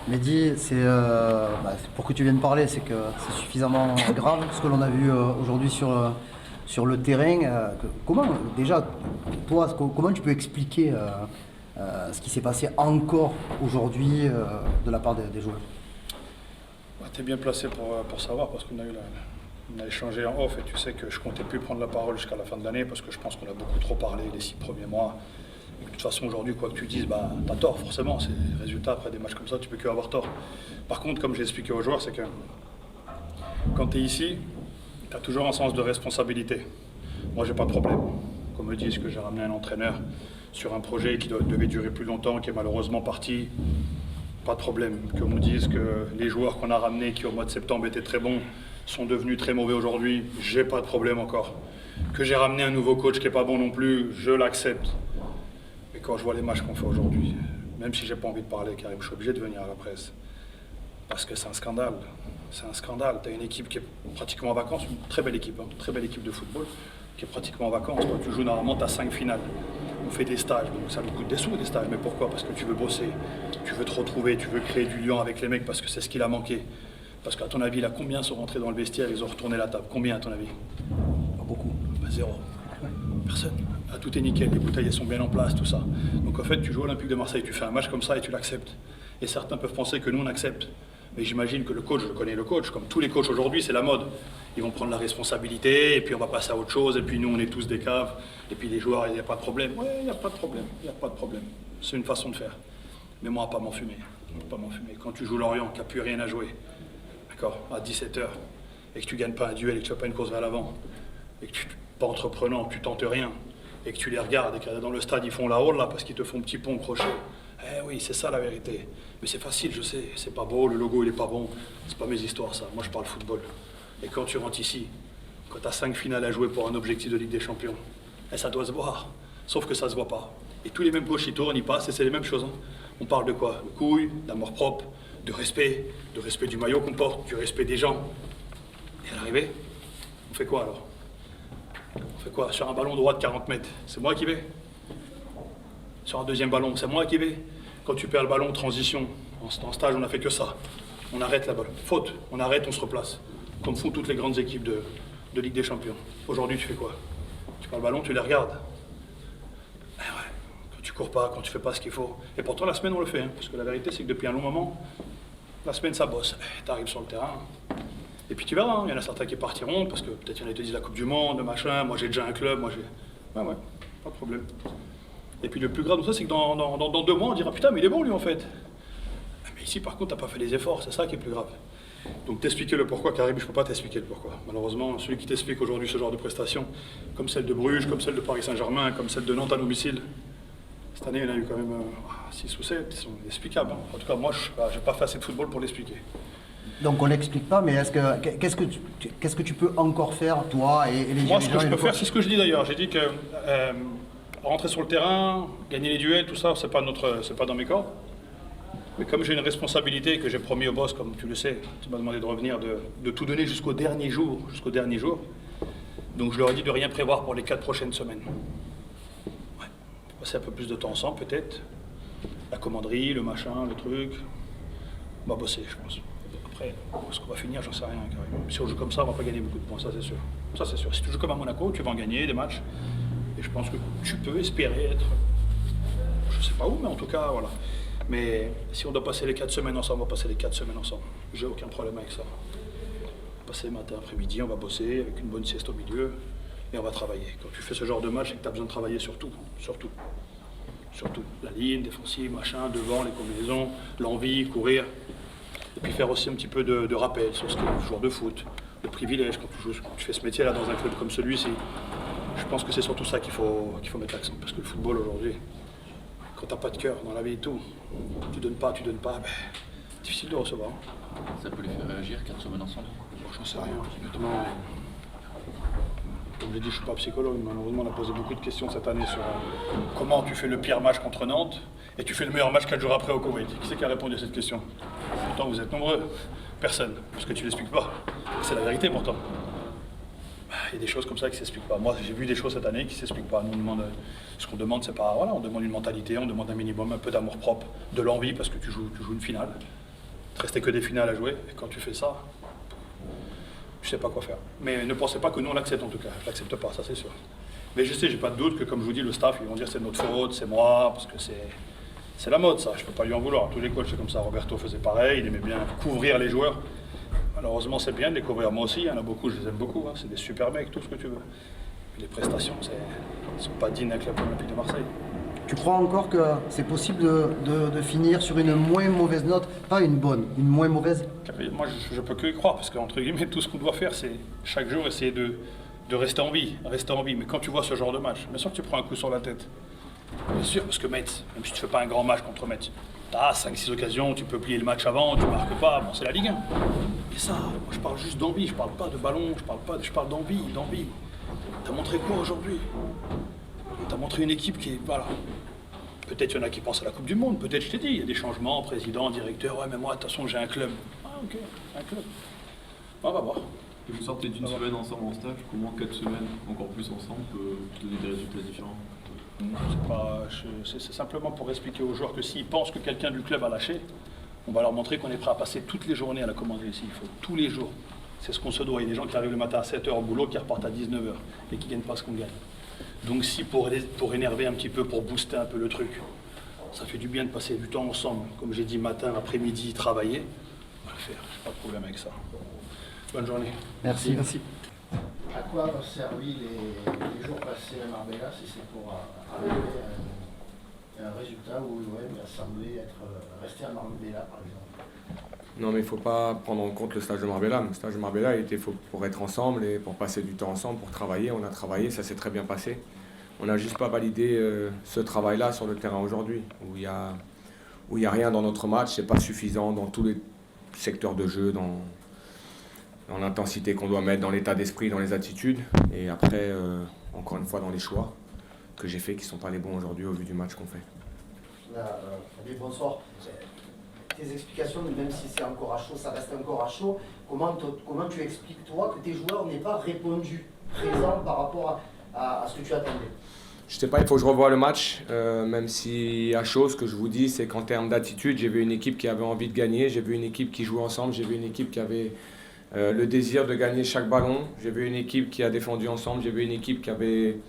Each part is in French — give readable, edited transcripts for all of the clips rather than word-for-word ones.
Mehdi, c'est pour que tu viennes parler, c'est que c'est suffisamment grave ce que l'on a vu aujourd'hui sur le terrain. Comment, déjà, toi, comment tu peux expliquer ce qui s'est passé encore aujourd'hui de la part des joueurs? Tu es bien placé pour savoir parce on a échangé en off et tu sais que je comptais plus prendre la parole jusqu'à la fin de l'année parce que je pense qu'on a beaucoup trop parlé les 6 premiers mois. Et que de toute façon aujourd'hui quoi que tu dises, t'as tort forcément, c'est les résultats après des matchs comme ça, tu peux que avoir tort. Par contre, comme j'ai expliqué aux joueurs, c'est que quand tu es ici, tu as toujours un sens de responsabilité. Moi j'ai pas de problème. Qu'on me dise que j'ai ramené un entraîneur sur un projet qui devait durer plus longtemps, qui est malheureusement parti. Pas de problème. Qu'on me dise que les joueurs qu'on a ramenés, qui au mois de septembre étaient très bons, sont devenus très mauvais aujourd'hui, j'ai pas de problème encore. Que j'ai ramené un nouveau coach qui est pas bon non plus, je l'accepte. Mais quand je vois les matchs qu'on fait aujourd'hui, même si j'ai pas envie de parler, Karim, je suis obligé de venir à la presse. Parce que c'est un scandale. C'est un scandale. Tu as une équipe qui est pratiquement en vacances, une très belle équipe, une très belle équipe de football, qui est pratiquement en vacances. Toi, tu joues normalement, tu as 5 finales. On fait des stages, donc ça nous coûte des sous, des stages. Mais pourquoi? Parce que tu veux bosser, tu veux te retrouver, tu veux créer du lien avec les mecs, parce que c'est ce qu'il a manqué. Parce qu'à ton avis, là, combien sont rentrés dans le vestiaire, ils ont retourné la table? Combien, à ton avis? Pas beaucoup. Zéro. Personne. Là, tout est nickel, les bouteilles elles sont bien en place, tout ça. Donc en fait, tu joues au Olympique de Marseille, tu fais un match comme ça et tu l'acceptes. Et certains peuvent penser que nous, on accepte. Mais j'imagine que le coach, je connais le coach, comme tous les coachs aujourd'hui, c'est la mode. Ils vont prendre la responsabilité, et puis on va passer à autre chose, et puis nous, on est tous des caves, et puis les joueurs, il n'y a pas de problème. Ouais, il n'y a pas de problème, il n'y a pas de problème. C'est une façon de faire. Mais moi, pas m'en fumer. Pas m'en fumer. Quand tu joues Lorient, qui n'a plus rien à jouer, d'accord, à 17h, et que tu gagnes pas un duel, et que tu n'as pas une course vers l'avant, et que tu pas entreprenant, tu tentes rien, et que tu les regardes, et que dans le stade, ils font la hall, là, parce qu'ils te font petit pont crochet. Eh oui, c'est ça la vérité. Mais c'est facile, je sais, c'est pas beau, le logo il est pas bon, c'est pas mes histoires ça, moi je parle football. Et quand tu rentres ici, quand tu as 5 finales à jouer pour un objectif de Ligue des Champions, eh, ça doit se voir, sauf que ça se voit pas. Et tous les mêmes coachs ils tournent, ils passent, et c'est les mêmes choses. Hein. On parle de quoi? De couilles, d'amour propre, de respect du maillot qu'on porte, du respect des gens. Et à l'arrivée, on fait quoi alors? On fait quoi? Sur un ballon droit de 40 mètres, c'est moi qui vais? Sur un deuxième ballon, c'est moi qui vais? Quand tu perds le ballon, transition, en stage, on n'a fait que ça. On arrête la balle. Faute, on arrête, on se replace. Comme font toutes les grandes équipes de Ligue des Champions. Aujourd'hui, tu fais quoi? Tu perds le ballon, tu les regardes. Eh ouais, quand tu cours pas, quand tu fais pas ce qu'il faut. Et pourtant, la semaine, on le fait. Hein, parce que la vérité, c'est que depuis un long moment, la semaine, ça bosse. Tu arrives sur le terrain. Et puis tu verras, hein, il y en a certains qui partiront, parce que peut-être il y en a qui te disent la Coupe du Monde, machin, moi j'ai déjà un club, moi j'ai... Ouais, pas de problème. Et puis le plus grave de ça, c'est que dans 2 mois, on dira putain, mais il est bon lui en fait. Mais ici, par contre, t'as pas fait les efforts, c'est ça qui est plus grave. Donc t'expliquer le pourquoi, Karim, je peux pas t'expliquer le pourquoi. Malheureusement, celui qui t'explique aujourd'hui ce genre de prestations, comme celle de Bruges, comme celle de Paris Saint-Germain, comme celle de Nantes à domicile, cette année, il y en a eu quand même 6 ou 7 qui sont inexplicables. Hein. En tout cas, moi, je n'ai pas fait assez de football pour l'expliquer. Donc on n'explique pas, mais qu'est-ce que tu peux encore faire, toi et les Moi, ce que dirigeants je et peux le faire, coach? c'est ce que je dis d'ailleurs. J'ai dit que rentrer sur le terrain, gagner les duels, tout ça, c'est pas dans mes cordes. Mais comme j'ai une responsabilité que j'ai promis au boss, comme tu le sais, tu m'as demandé de revenir, de tout donner jusqu'au dernier jour. Donc je leur ai dit de rien prévoir pour les 4 prochaines semaines. Ouais. Passer un peu plus de temps ensemble, peut-être. La commanderie, le machin, le truc. On va bosser, je pense. Après, est-ce qu'on va finir, j'en sais rien, carrément. Si on joue comme ça, on va pas gagner beaucoup de points, ça c'est sûr. Ça c'est sûr. Si tu joues comme à Monaco, tu vas en gagner des matchs. Et je pense que tu peux espérer être, je sais pas où, mais en tout cas, voilà. Mais si on doit passer les 4 semaines ensemble, on va passer les 4 semaines ensemble. J'ai aucun problème avec ça. On va passer matin, après-midi, on va bosser avec une bonne sieste au milieu et on va travailler. Quand tu fais ce genre de match, c'est que tu as besoin de travailler sur tout. La ligne, défensive, machin, devant, les combinaisons, l'envie, courir. Et puis faire aussi un petit peu de rappel sur ce qu'est le joueur de foot, le privilège quand tu fais ce métier-là dans un club comme celui-ci. Je pense que c'est surtout ça qu'il faut mettre l'accent. Parce que le football aujourd'hui, quand t'as pas de cœur dans la vie et tout, tu donnes pas, difficile de recevoir. Ça peut les faire réagir 4 semaines ensemble? J'en sais rien, honnêtement. Comme je l'ai dit, je suis pas psychologue, malheureusement on a posé beaucoup de questions cette année sur comment tu fais le pire match contre Nantes et tu fais le meilleur match 4 jours après au Koweït. Qui c'est qui a répondu à cette question? Pourtant vous êtes nombreux. Personne, parce que tu l'expliques pas. C'est la vérité pourtant. Il y a des choses comme ça qui ne s'expliquent pas. Moi, j'ai vu des choses cette année qui ne s'expliquent pas. Nous, ce qu'on demande, c'est pas... Voilà, on demande une mentalité, on demande un minimum, un peu d'amour propre, de l'envie, parce que tu joues une finale. Il te restait que des finales à jouer. Et quand tu fais ça, je sais pas quoi faire. Mais ne pensez pas que nous on l'accepte en tout cas. Je l'accepte pas, ça c'est sûr. Mais je sais, j'ai pas de doute que comme je vous dis, le staff, ils vont dire c'est de notre faute, c'est moi, parce que c'est la mode ça, je peux pas lui en vouloir. Tous les coachs c'est comme ça. Roberto faisait pareil, il aimait bien couvrir les joueurs. Malheureusement c'est bien de les couvrir, moi aussi, il y en a beaucoup, je les aime beaucoup, hein. C'est des super mecs, tout ce que tu veux. Mais les prestations, ne sont pas dignes d'un club olympique de Marseille. Tu crois encore que c'est possible de finir sur une moins mauvaise note, pas une bonne, une moins mauvaise? Moi je peux que y croire, parce qu'entre guillemets, tout ce qu'on doit faire, c'est chaque jour essayer de rester en vie, Mais quand tu vois ce genre de match, bien sûr que tu prends un coup sur la tête. Bien sûr, parce que Metz, même si tu fais pas un grand match contre Metz, tu as 5-6 occasions, tu peux plier le match avant, tu marques pas, bon c'est la Ligue 1. Mais ça, moi je parle juste d'envie, je parle pas de ballon, je parle d'envie. T'as montré quoi aujourd'hui? T'as montré une équipe qui est, voilà. Peut-être il y en a qui pensent à la Coupe du Monde, peut-être je t'ai dit, il y a des changements, président, directeur, ouais mais moi de toute façon j'ai un club. Ah ok, un club. On va voir. Et vous sortez d'une semaine ensemble en stage, comment 4 semaines encore plus ensemble peut donner des résultats différents? C'est simplement pour expliquer aux joueurs que s'ils pensent que quelqu'un du club a lâché, on va leur montrer qu'on est prêt à passer toutes les journées à la commander ici, il faut tous les jours. C'est ce qu'on se doit. Il y a des gens qui arrivent le matin à 7h au boulot, qui repartent à 19h et qui ne gagnent pas ce qu'on gagne. Donc si pour énerver un petit peu, pour booster un peu le truc, ça fait du bien de passer du temps ensemble, comme j'ai dit, matin, après-midi, travailler, on va le faire, j'ai pas de problème avec ça. Bonne journée. Merci. À quoi va servir les jours passés à Marbella si c'est pour arriver à un résultat où l'OM a semblé rester à Marbella par exemple? Non mais il ne faut pas prendre en compte le stage de Marbella. Le stage de Marbella il était pour être ensemble et pour passer du temps ensemble, pour travailler. On a travaillé, ça s'est très bien passé. On n'a juste pas validé ce travail-là sur le terrain aujourd'hui, où il y a rien dans notre match, c'est pas suffisant dans tous les secteurs de jeu, dans l'intensité qu'on doit mettre, dans l'état d'esprit, dans les attitudes. Et après, encore une fois, dans les choix que j'ai faits qui ne sont pas les bons aujourd'hui au vu du match qu'on fait. Fabien, bonsoir. Tes explications, même si c'est encore à chaud, ça reste encore à chaud. Comment tu expliques, toi, que tes joueurs n'aient pas répondu présent par rapport à ce que tu attendais? Je sais pas, il faut que je revoie le match, même si à chaud, ce que je vous dis, c'est qu'en termes d'attitude, j'ai vu une équipe qui avait envie de gagner, j'ai vu une équipe qui jouait ensemble, j'ai vu une équipe qui avait le désir de gagner chaque ballon, j'ai vu une équipe qui a défendu ensemble, j'ai vu une équipe qui avait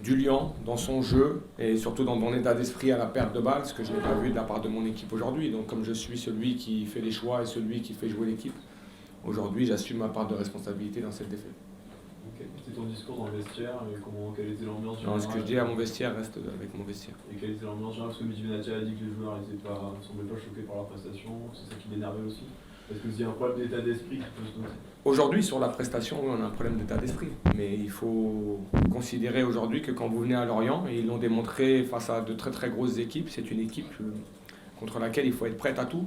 du liant dans son jeu et surtout dans mon état d'esprit à la perte de balle, ce que je n'ai pas vu de la part de mon équipe aujourd'hui. Donc comme je suis celui qui fait les choix et celui qui fait jouer l'équipe, aujourd'hui j'assume ma part de responsabilité dans cette défaite. Okay. C'était ton discours dans le vestiaire, quelle était l'ambiance générale? Non, ce que je dis à mon vestiaire reste avec mon vestiaire. Et quelle était l'ambiance générale? Parce que Mehdi Benatia a dit que les joueurs ne semblaient pas choqués par la prestation, c'est ça qui l'énervait aussi. Est-ce que c'est un problème d'état d'esprit qui peut se donner? Aujourd'hui, sur la prestation, oui, on a un problème d'état d'esprit. Mais il faut considérer aujourd'hui que quand vous venez à Lorient, et ils l'ont démontré face à de très très grosses équipes, c'est une équipe contre laquelle il faut être prêt à tout,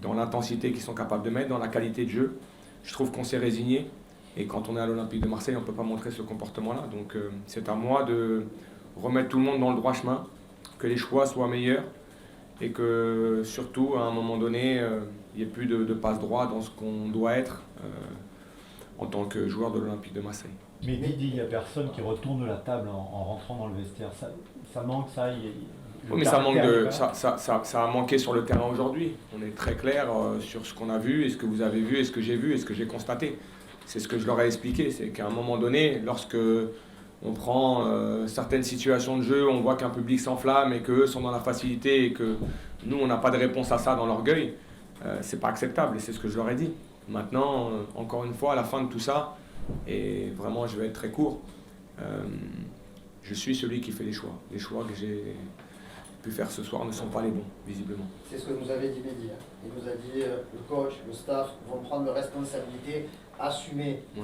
dans l'intensité qu'ils sont capables de mettre, dans la qualité de jeu. Je trouve qu'on s'est résigné. Et quand on est à l'Olympique de Marseille, on ne peut pas montrer ce comportement-là. Donc c'est à moi de remettre tout le monde dans le droit chemin, que les choix soient meilleurs et que surtout, à un moment donné, il n'y ait plus de passe-droit dans ce qu'on doit être en tant que joueur de l'Olympique de Marseille. Mais Didi, il n'y a personne qui retourne la table en rentrant dans le vestiaire. Ça manque, ça. Oui, mais ça a manqué sur le terrain aujourd'hui. On est très clair sur ce qu'on a vu, et ce que vous avez vu, et ce que j'ai vu, et ce que j'ai constaté. C'est ce que je leur ai expliqué, c'est qu'à un moment donné, lorsque on prend certaines situations de jeu, on voit qu'un public s'enflamme et qu'eux sont dans la facilité et que nous, on n'a pas de réponse à ça dans l'orgueil, c'est pas acceptable et c'est ce que je leur ai dit. Maintenant, encore une fois, à la fin de tout ça, et vraiment je vais être très court, je suis celui qui fait les choix. Les choix que j'ai pu faire ce soir ne sont pas les bons, visiblement. C'est ce que nous avait dit Mehdi. Il nous a dit le coach, le staff vont prendre leurs responsabilités, assumer. Ouais.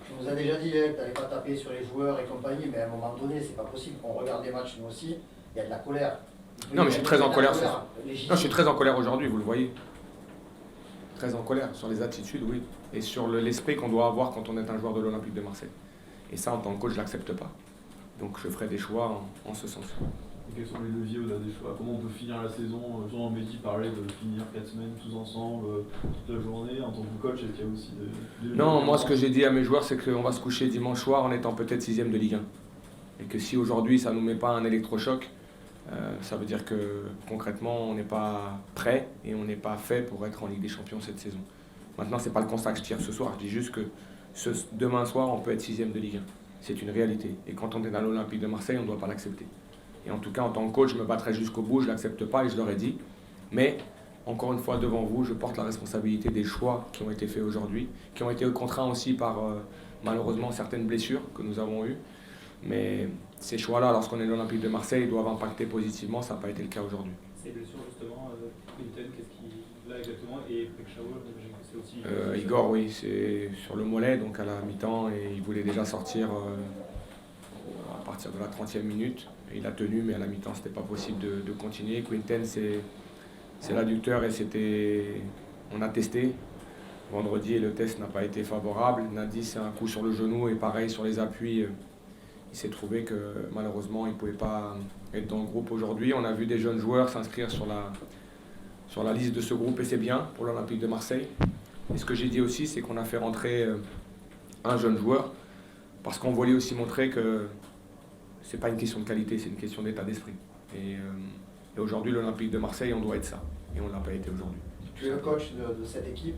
Tu nous as déjà dit que tu n'allais pas taper sur les joueurs et compagnie, mais à un moment donné, c'est pas possible. On regarde les matchs nous aussi, il y a de la colère. Non, mais je suis très en colère. Non, je suis très en colère aujourd'hui, vous le voyez. Très en colère sur les attitudes, oui. Et sur l'esprit qu'on doit avoir quand on est un joueur de l'Olympique de Marseille. Et ça, en tant que coach, je ne l'accepte pas. Donc je ferai des choix en ce sens. Et quels sont les leviers au-delà des choix? Comment on peut finir la saison? Jean Mehdi parlait de finir 4 semaines tous ensemble, toute la journée. En tant que coach, est-ce qu'il y a aussi des Non, moi ce que j'ai dit à mes joueurs, c'est qu'on va se coucher dimanche soir en étant peut-être 6e de Ligue 1. Et que si aujourd'hui ça ne nous met pas un électrochoc, Ça veut dire que concrètement, on n'est pas prêt et on n'est pas fait pour être en Ligue des Champions cette saison. Maintenant, ce n'est pas le constat que je tire ce soir. Je dis juste que demain soir, on peut être 6e de Ligue 1. C'est une réalité. Et quand on est dans l'Olympique de Marseille, on ne doit pas l'accepter. Et en tout cas, en tant que coach, je me battrai jusqu'au bout, je ne l'accepte pas et je leur ai dit. Mais, encore une fois, devant vous, je porte la responsabilité des choix qui ont été faits aujourd'hui, qui ont été contraints aussi par, malheureusement, certaines blessures que nous avons eues. Mais ces choix-là, lorsqu'on est dans l'Olympique de Marseille, doivent impacter positivement. Ça n'a pas été le cas aujourd'hui. Ces blessures, justement, Quinten, qu'est-ce qu'il a exactement? Et Pekshawol, c'est aussi... Igor, oui, c'est sur le mollet, donc à la mi-temps, et il voulait déjà sortir à partir de la 30e minute. Il a tenu, mais à la mi-temps, c'était pas possible de continuer. Quinten, c'est l'adducteur et on a testé. Vendredi, le test n'a pas été favorable. Nadi, c'est un coup sur le genou et pareil sur les appuis. Il s'est trouvé que malheureusement, il ne pouvait pas être dans le groupe aujourd'hui. On a vu des jeunes joueurs s'inscrire sur la liste de ce groupe et c'est bien pour l'Olympique de Marseille. Et ce que j'ai dit aussi, c'est qu'on a fait rentrer un jeune joueur parce qu'on voulait aussi montrer que ce n'est pas une question de qualité, c'est une question d'état d'esprit. Et aujourd'hui, l'Olympique de Marseille, on doit être ça. Et on ne l'a pas été aujourd'hui. Tu es le coach de cette équipe,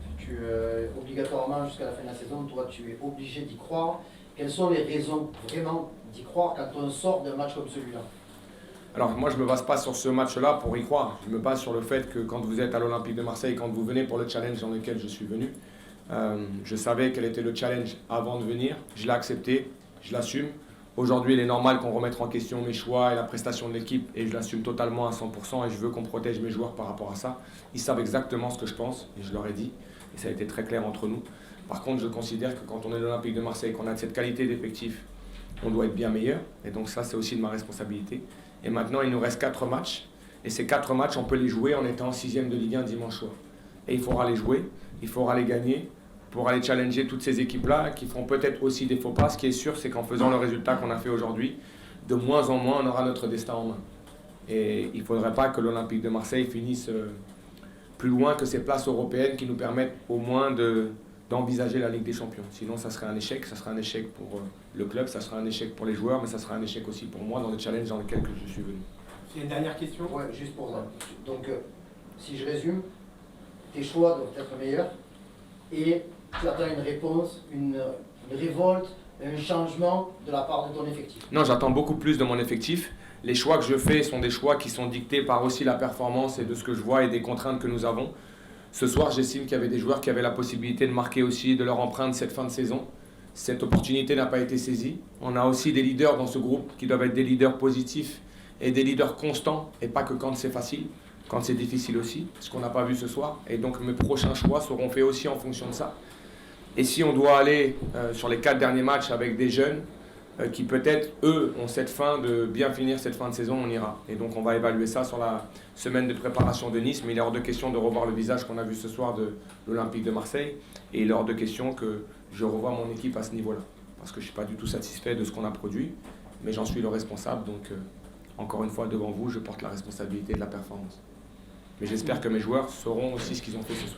obligatoirement jusqu'à la fin de la saison, toi tu es obligé d'y croire. Quelles sont les raisons vraiment d'y croire quand on sort d'un match comme celui-là? Alors moi je ne me base pas sur ce match-là pour y croire. Je me base sur le fait que quand vous êtes à l'Olympique de Marseille, quand vous venez pour le challenge dans lequel je suis venu, je savais quel était le challenge avant de venir. Je l'ai accepté, je l'assume. Aujourd'hui il est normal qu'on remette en question mes choix et la prestation de l'équipe et je l'assume totalement à 100% et je veux qu'on protège mes joueurs par rapport à ça. Ils savent exactement ce que je pense et je leur ai dit et ça a été très clair entre nous. Par contre, je considère que quand on est à l'Olympique de Marseille, qu'on a cette qualité d'effectif, on doit être bien meilleur. Et donc ça, c'est aussi de ma responsabilité. Et maintenant, il nous reste 4 matchs. Et ces 4 matchs, on peut les jouer en étant 6e de Ligue 1 dimanche soir. Et il faudra les jouer, il faudra les gagner pour aller challenger toutes ces équipes-là qui feront peut-être aussi des faux pas. Ce qui est sûr, c'est qu'en faisant le résultat qu'on a fait aujourd'hui, de moins en moins, on aura notre destin en main. Et il ne faudrait pas que l'Olympique de Marseille finisse plus loin que ces places européennes qui nous permettent au moins d'envisager la Ligue des Champions. Sinon, ça serait un échec. Ça serait un échec pour le club, ça serait un échec pour les joueurs, mais ça serait un échec aussi pour moi dans le challenge dans lequel je suis venu. C'est une dernière question. Ouais, juste pour ça. Donc, si je résume, tes choix doivent être meilleurs et tu attends une réponse, une révolte, un changement de la part de ton effectif. Non, j'attends beaucoup plus de mon effectif. Les choix que je fais sont des choix qui sont dictés par aussi la performance et de ce que je vois et des contraintes que nous avons. Ce soir, j'estime qu'il y avait des joueurs qui avaient la possibilité de marquer aussi de leur empreinte cette fin de saison. Cette opportunité n'a pas été saisie. On a aussi des leaders dans ce groupe qui doivent être des leaders positifs et des leaders constants et pas que quand c'est facile, quand c'est difficile aussi, ce qu'on n'a pas vu ce soir. Et donc mes prochains choix seront faits aussi en fonction de ça. Et si on doit aller sur les 4 derniers matchs avec des jeunes qui peut-être, eux, ont cette fin de bien finir cette fin de saison, on ira. Et donc on va évaluer ça sur la semaine de préparation de Nice, mais il est hors de question de revoir le visage qu'on a vu ce soir de l'Olympique de Marseille, et il est hors de question que je revoie mon équipe à ce niveau-là, parce que je ne suis pas du tout satisfait de ce qu'on a produit, mais j'en suis le responsable, donc encore une fois, devant vous, je porte la responsabilité de la performance. Mais j'espère que mes joueurs sauront aussi ce qu'ils ont fait ce soir.